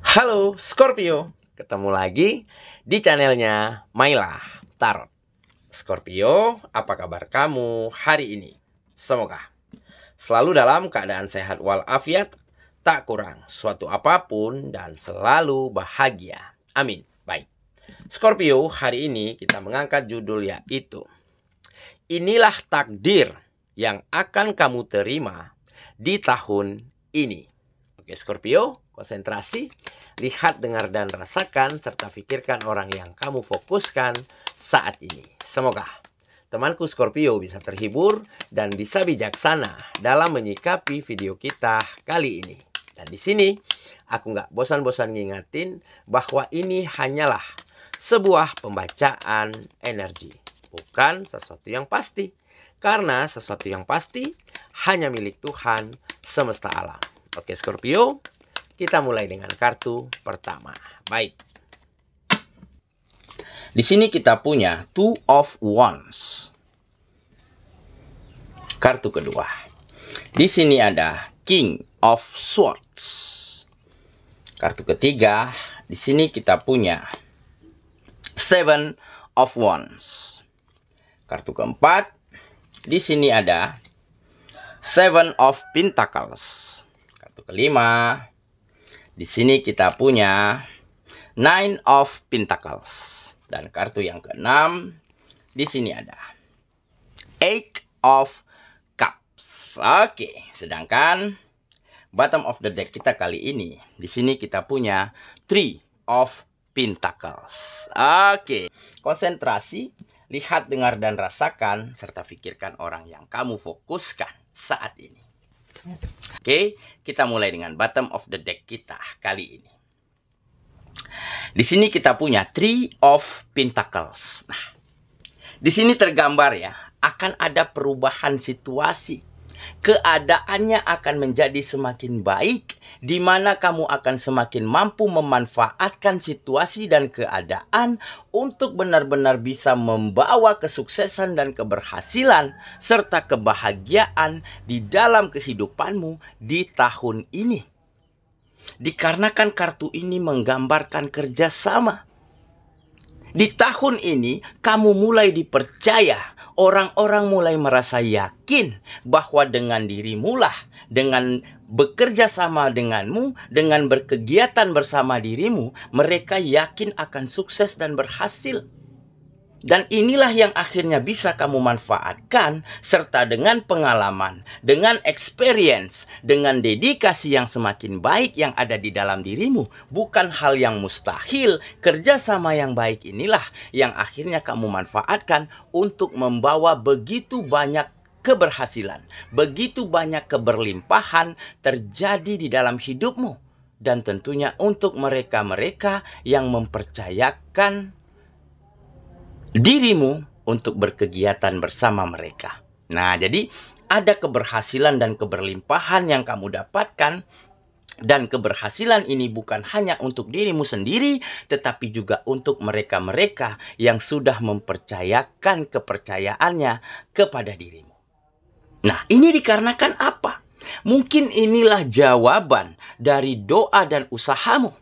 Halo Scorpio, ketemu lagi di channelnya Maila Tarot. Scorpio, apa kabar kamu hari ini? Semoga selalu dalam keadaan sehat walafiat, tak kurang suatu apapun dan selalu bahagia. Amin. Baik, Scorpio, hari ini kita mengangkat judul yaitu inilah takdir yang akan kamu terima di tahun ini. Oke Scorpio, konsentrasi, lihat, dengar, dan rasakan, serta pikirkan orang yang kamu fokuskan saat ini. Semoga temanku Scorpio bisa terhibur dan bisa bijaksana dalam menyikapi video kita kali ini. Dan di sini aku nggak bosan-bosan ngingetin bahwa ini hanyalah sebuah pembacaan energi, bukan sesuatu yang pasti. Karena sesuatu yang pasti hanya milik Tuhan semesta alam. Oke Scorpio, kita mulai dengan kartu pertama. Baik. Di sini kita punya Two of Wands. Kartu kedua. Di sini ada King of Swords. Kartu ketiga, di sini kita punya Seven of Wands. Kartu keempat, di sini ada Seven of Pentacles. Kartu kelima, di sini kita punya Nine of Pentacles. Dan kartu yang keenam, di sini ada Eight of Cups. Oke, sedangkan bottom of the deck kita kali ini, di sini kita punya Three of Pentacles. Oke, konsentrasi, lihat, dengar, dan rasakan, serta pikirkan orang yang kamu fokuskan saat ini. Oke, kita mulai dengan bottom of the deck kita kali ini. Di sini kita punya Three of Pentacles. Nah, di sini tergambar ya, akan ada perubahan situasi. Keadaannya akan menjadi semakin baik, di mana kamu akan semakin mampu memanfaatkan situasi dan keadaan untuk benar-benar bisa membawa kesuksesan dan keberhasilan serta kebahagiaan di dalam kehidupanmu di tahun ini. Dikarenakan kartu ini menggambarkan kerjasama. Di tahun ini kamu mulai dipercaya. Orang-orang mulai merasa yakin bahwa dengan dirimu lah, dengan bekerja sama denganmu, dengan berkegiatan bersama dirimu, mereka yakin akan sukses dan berhasil. Dan inilah yang akhirnya bisa kamu manfaatkan, serta dengan pengalaman, dengan experience, dengan dedikasi yang semakin baik yang ada di dalam dirimu. Bukan hal yang mustahil, kerjasama yang baik inilah yang akhirnya kamu manfaatkan untuk membawa begitu banyak keberhasilan, begitu banyak keberlimpahan terjadi di dalam hidupmu. Dan tentunya untuk mereka-mereka yang mempercayakan dirimu untuk berkegiatan bersama mereka. Nah, jadi ada keberhasilan dan keberlimpahan yang kamu dapatkan. Dan keberhasilan ini bukan hanya untuk dirimu sendiri, tetapi juga untuk mereka-mereka yang sudah mempercayakan kepercayaannya kepada dirimu. Nah, ini dikarenakan apa? Mungkin inilah jawaban dari doa dan usahamu.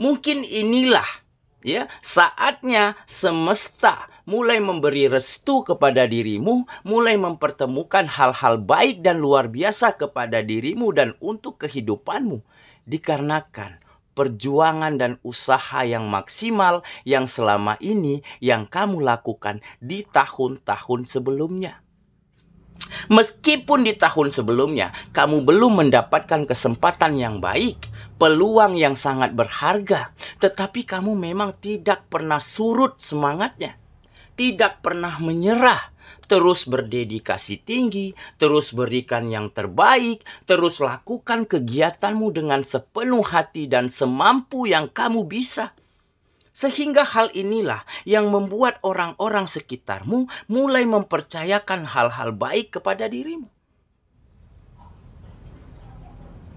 Mungkin inilah ya, saatnya semesta mulai memberi restu kepada dirimu, mulai mempertemukan hal-hal baik dan luar biasa kepada dirimu dan untuk kehidupanmu. Dikarenakan perjuangan dan usaha yang maksimal yang selama ini yang kamu lakukan di tahun-tahun sebelumnya. Meskipun di tahun sebelumnya kamu belum mendapatkan kesempatan yang baik, peluang yang sangat berharga, tetapi kamu memang tidak pernah surut semangatnya, tidak pernah menyerah, terus berdedikasi tinggi, terus berikan yang terbaik, terus lakukan kegiatanmu dengan sepenuh hati dan semampu yang kamu bisa. Sehingga hal inilah yang membuat orang-orang sekitarmu mulai mempercayakan hal-hal baik kepada dirimu.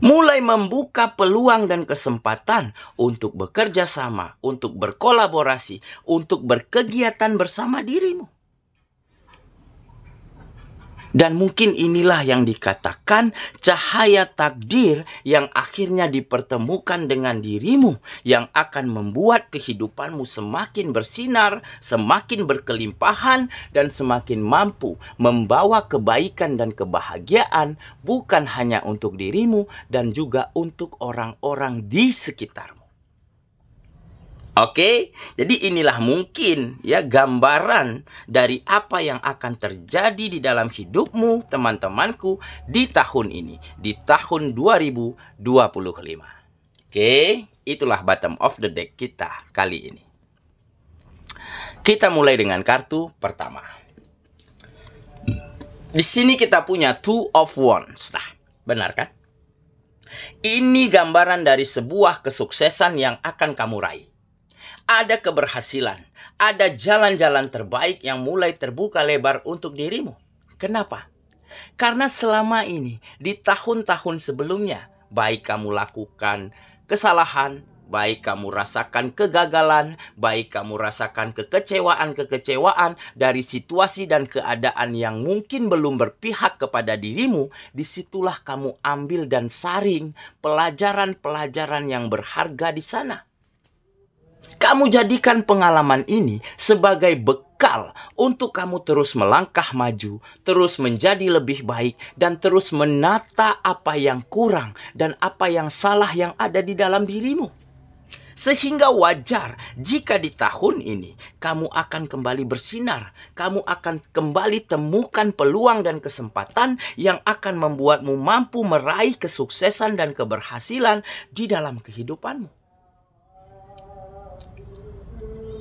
Mulai membuka peluang dan kesempatan untuk bekerja sama, untuk berkolaborasi, untuk berkegiatan bersama dirimu. Dan mungkin inilah yang dikatakan cahaya takdir yang akhirnya dipertemukan dengan dirimu, yang akan membuat kehidupanmu semakin bersinar, semakin berkelimpahan, dan semakin mampu membawa kebaikan dan kebahagiaan bukan hanya untuk dirimu dan juga untuk orang-orang di sekitarmu. Oke, jadi inilah mungkin ya gambaran dari apa yang akan terjadi di dalam hidupmu, teman-temanku, di tahun ini, di tahun 2025. Oke, itulah bottom of the deck kita kali ini. Kita mulai dengan kartu pertama. Di sini kita punya Two of Wands. Nah, benar kan? Ini gambaran dari sebuah kesuksesan yang akan kamu raih. Ada keberhasilan, ada jalan-jalan terbaik yang mulai terbuka lebar untuk dirimu. Kenapa? Karena selama ini, di tahun-tahun sebelumnya, baik kamu lakukan kesalahan, baik kamu rasakan kegagalan, baik kamu rasakan kekecewaan-kekecewaan dari situasi dan keadaan yang mungkin belum berpihak kepada dirimu, disitulah kamu ambil dan saring pelajaran-pelajaran yang berharga di sana. Kamu jadikan pengalaman ini sebagai bekal untuk kamu terus melangkah maju, terus menjadi lebih baik, dan terus menata apa yang kurang dan apa yang salah yang ada di dalam dirimu. Sehingga wajar jika di tahun ini kamu akan kembali bersinar, kamu akan kembali temukan peluang dan kesempatan yang akan membuatmu mampu meraih kesuksesan dan keberhasilan di dalam kehidupanmu.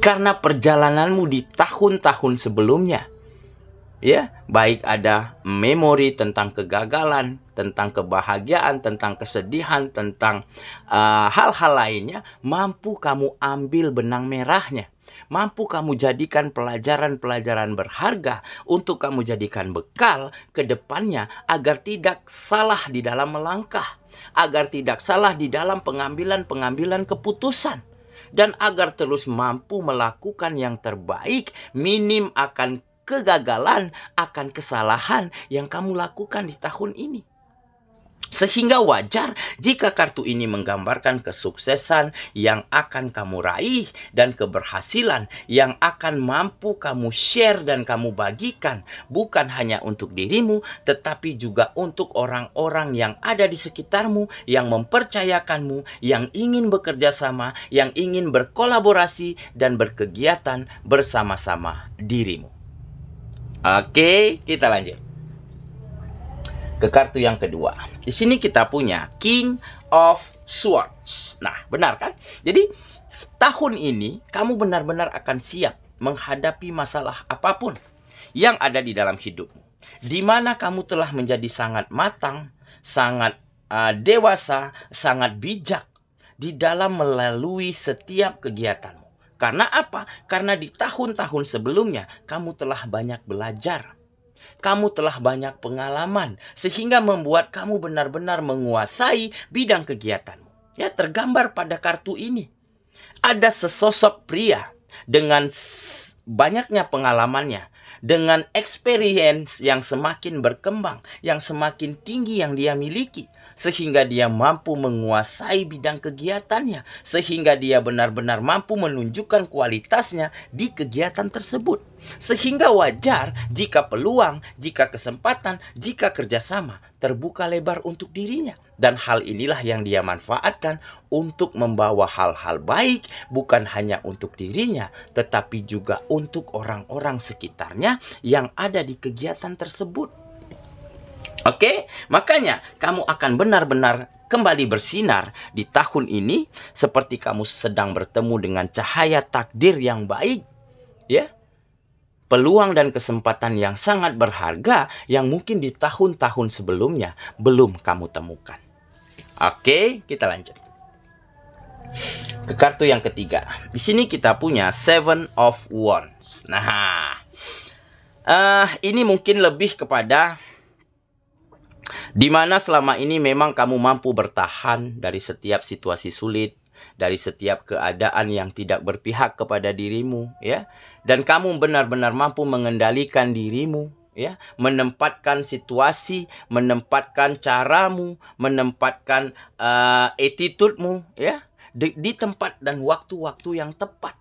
Karena perjalananmu di tahun-tahun sebelumnya, ya, baik ada memori tentang kegagalan, tentang kebahagiaan, tentang kesedihan, tentang hal-hal lainnya, mampu kamu ambil benang merahnya. Mampu kamu jadikan pelajaran-pelajaran berharga untuk kamu jadikan bekal ke depannya agar tidak salah di dalam melangkah, agar tidak salah di dalam pengambilan-pengambilan keputusan. Dan agar terus mampu melakukan yang terbaik, minim akan kegagalan, akan kesalahan yang kamu lakukan di tahun ini. Sehingga wajar jika kartu ini menggambarkan kesuksesan yang akan kamu raih dan keberhasilan yang akan mampu kamu share dan kamu bagikan. Bukan hanya untuk dirimu, tetapi juga untuk orang-orang yang ada di sekitarmu, yang mempercayakanmu, yang ingin bekerja sama, yang ingin berkolaborasi dan berkegiatan bersama-sama dirimu. Oke, kita lanjut ke kartu yang kedua. Di sini kita punya King of Swords. Nah, benar kan? Jadi, tahun ini kamu benar-benar akan siap menghadapi masalah apapun yang ada di dalam hidupmu. Di mana kamu telah menjadi sangat matang, sangat dewasa, sangat bijak di dalam melalui setiap kegiatanmu. Karena apa? Karena di tahun-tahun sebelumnya kamu telah banyak belajar. Kamu telah banyak pengalaman sehingga membuat kamu benar-benar menguasai bidang kegiatanmu. Ya, tergambar pada kartu ini. Ada sesosok pria dengan banyaknya pengalamannya, dengan experience yang semakin berkembang, yang semakin tinggi yang dia miliki, sehingga dia mampu menguasai bidang kegiatannya, sehingga dia benar-benar mampu menunjukkan kualitasnya di kegiatan tersebut. Sehingga wajar jika peluang, jika kesempatan, jika kerjasama terbuka lebar untuk dirinya. Dan hal inilah yang dia manfaatkan untuk membawa hal-hal baik, bukan hanya untuk dirinya, tetapi juga untuk orang-orang sekitarnya yang ada di kegiatan tersebut. Oke, makanya kamu akan benar-benar kembali bersinar di tahun ini seperti kamu sedang bertemu dengan cahaya takdir yang baik, ya. Peluang dan kesempatan yang sangat berharga yang mungkin di tahun-tahun sebelumnya belum kamu temukan. Oke, kita lanjut ke kartu yang ketiga. Di sini kita punya Seven of Wands. Nah, ini mungkin lebih kepada di mana selama ini memang kamu mampu bertahan dari setiap situasi sulit, dari setiap keadaan yang tidak berpihak kepada dirimu, ya. Dan kamu benar-benar mampu mengendalikan dirimu, ya, menempatkan situasi, menempatkan caramu, menempatkan attitude-mu, ya, di tempat dan waktu-waktu yang tepat.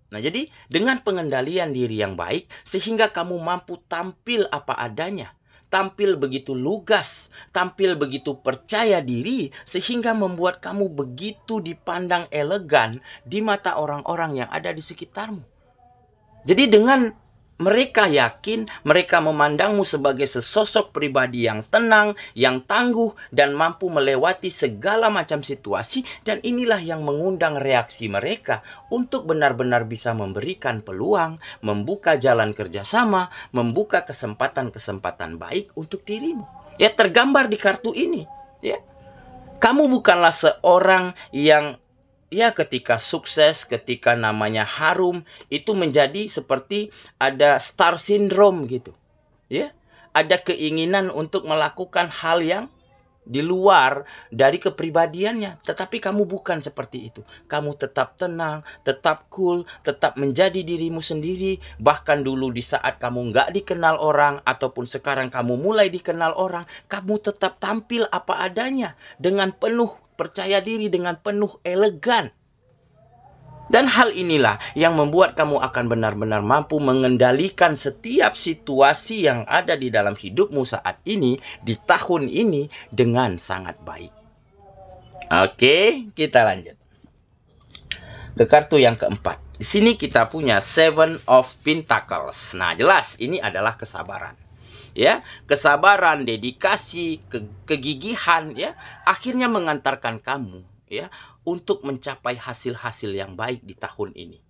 Nah, jadi dengan pengendalian diri yang baik, sehingga kamu mampu tampil apa adanya. Tampil begitu lugas, tampil begitu percaya diri, sehingga membuat kamu begitu dipandang elegan di mata orang-orang yang ada di sekitarmu. Jadi dengan mereka yakin, mereka memandangmu sebagai sesosok pribadi yang tenang, yang tangguh, dan mampu melewati segala macam situasi. Dan inilah yang mengundang reaksi mereka untuk benar-benar bisa memberikan peluang, membuka jalan kerjasama, membuka kesempatan-kesempatan baik untuk dirimu. Ya, tergambar di kartu ini. Ya, kamu bukanlah seorang yang ketika sukses, ketika namanya harum, itu menjadi seperti ada star syndrome gitu. Ya, ada keinginan untuk melakukan hal yang di luar dari kepribadiannya. Tetapi kamu bukan seperti itu. Kamu tetap tenang, tetap cool, tetap menjadi dirimu sendiri. Bahkan dulu di saat kamu nggak dikenal orang, ataupun sekarang kamu mulai dikenal orang, kamu tetap tampil apa adanya dengan penuh percaya diri, dengan penuh elegan. Dan hal inilah yang membuat kamu akan benar-benar mampu mengendalikan setiap situasi yang ada di dalam hidupmu saat ini, di tahun ini, dengan sangat baik. Oke, kita lanjut ke kartu yang keempat. Di sini kita punya Seven of Pentacles. Nah, jelas ini adalah kesabaran. Ya, kesabaran, dedikasi, kegigihan, ya, akhirnya mengantarkan kamu, ya, untuk mencapai hasil-hasil yang baik di tahun ini.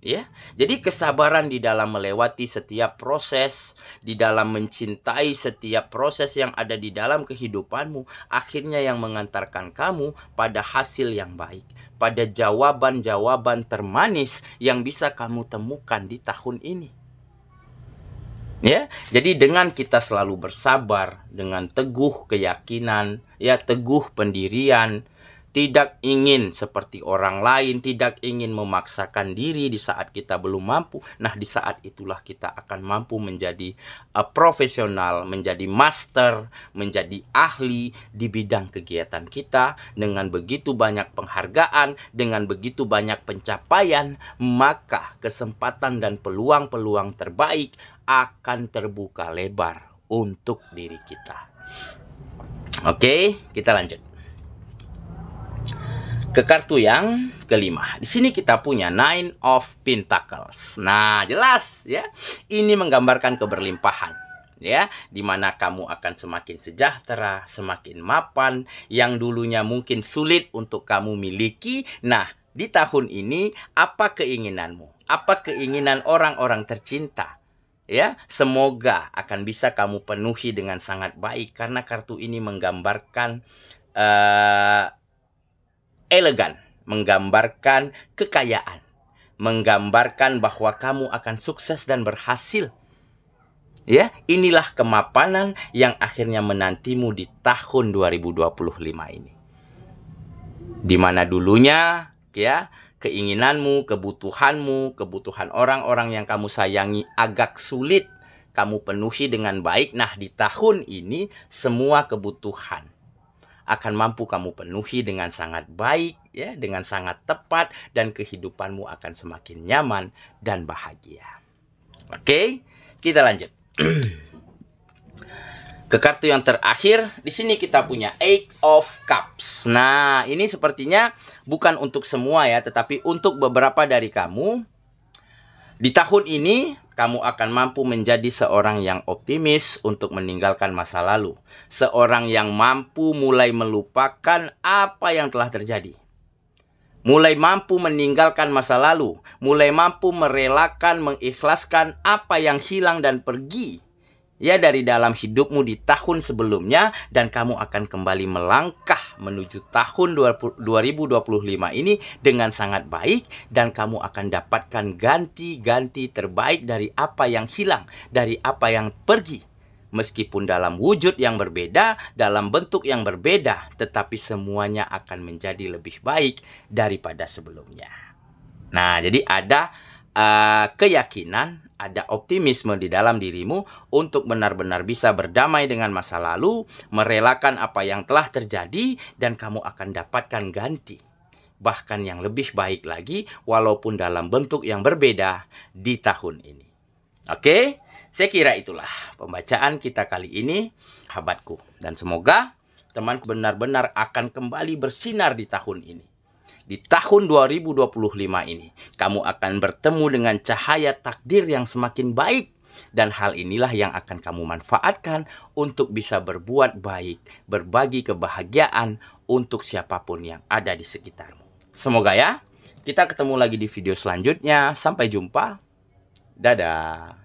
Ya, jadi kesabaran di dalam melewati setiap proses, di dalam mencintai setiap proses yang ada di dalam kehidupanmu, akhirnya yang mengantarkan kamu pada hasil yang baik, pada jawaban-jawaban termanis yang bisa kamu temukan di tahun ini. Ya, jadi dengan kita selalu bersabar, dengan teguh keyakinan, ya, teguh pendirian, tidak ingin seperti orang lain, tidak ingin memaksakan diri di saat kita belum mampu. Nah, di saat itulah kita akan mampu menjadi profesional, menjadi master, menjadi ahli di bidang kegiatan kita. Dengan begitu banyak penghargaan, dengan begitu banyak pencapaian, maka kesempatan dan peluang-peluang terbaik akan terbuka lebar untuk diri kita. Oke, kita lanjut ke kartu yang kelima. Di sini kita punya Nine of Pentacles. Nah, jelas ya. Ini menggambarkan keberlimpahan, ya, dimana kamu akan semakin sejahtera, semakin mapan, yang dulunya mungkin sulit untuk kamu miliki. Nah, di tahun ini apa keinginanmu? Apa keinginan orang-orang tercinta? Ya, semoga akan bisa kamu penuhi dengan sangat baik, karena kartu ini menggambarkan elegan, menggambarkan kekayaan, menggambarkan bahwa kamu akan sukses dan berhasil. Ya, inilah kemapanan yang akhirnya menantimu di tahun 2025 ini. Di mana dulunya, ya, keinginanmu, kebutuhanmu, kebutuhan orang-orang yang kamu sayangi agak sulit kamu penuhi dengan baik. Nah, di tahun ini semua kebutuhan akan mampu kamu penuhi dengan sangat baik, ya, dengan sangat tepat, dan kehidupanmu akan semakin nyaman dan bahagia. Oke, kita lanjut ke kartu yang terakhir. Di sini kita punya Eight of Cups. Nah, ini sepertinya bukan untuk semua ya, tetapi untuk beberapa dari kamu. Di tahun ini, kamu akan mampu menjadi seorang yang optimis untuk meninggalkan masa lalu. Seorang yang mampu mulai melupakan apa yang telah terjadi. Mulai mampu meninggalkan masa lalu. Mulai mampu merelakan, mengikhlaskan apa yang hilang dan pergi, ya, dari dalam hidupmu di tahun sebelumnya. Dan kamu akan kembali melangkah menuju tahun 2025 ini dengan sangat baik. Dan kamu akan dapatkan ganti-ganti terbaik dari apa yang hilang, dari apa yang pergi. Meskipun dalam wujud yang berbeda, dalam bentuk yang berbeda, tetapi semuanya akan menjadi lebih baik daripada sebelumnya. Nah, jadi ada keyakinan, ada optimisme di dalam dirimu untuk benar-benar bisa berdamai dengan masa lalu, merelakan apa yang telah terjadi, dan kamu akan dapatkan ganti. Bahkan yang lebih baik lagi, walaupun dalam bentuk yang berbeda di tahun ini. Oke, saya kira itulah pembacaan kita kali ini, sahabatku. Dan semoga teman benar-benar akan kembali bersinar di tahun ini. Di tahun 2025 ini, kamu akan bertemu dengan cahaya takdir yang semakin baik. Dan hal inilah yang akan kamu manfaatkan untuk bisa berbuat baik, berbagi kebahagiaan untuk siapapun yang ada di sekitarmu. Semoga ya, kita ketemu lagi di video selanjutnya. Sampai jumpa. Dadah.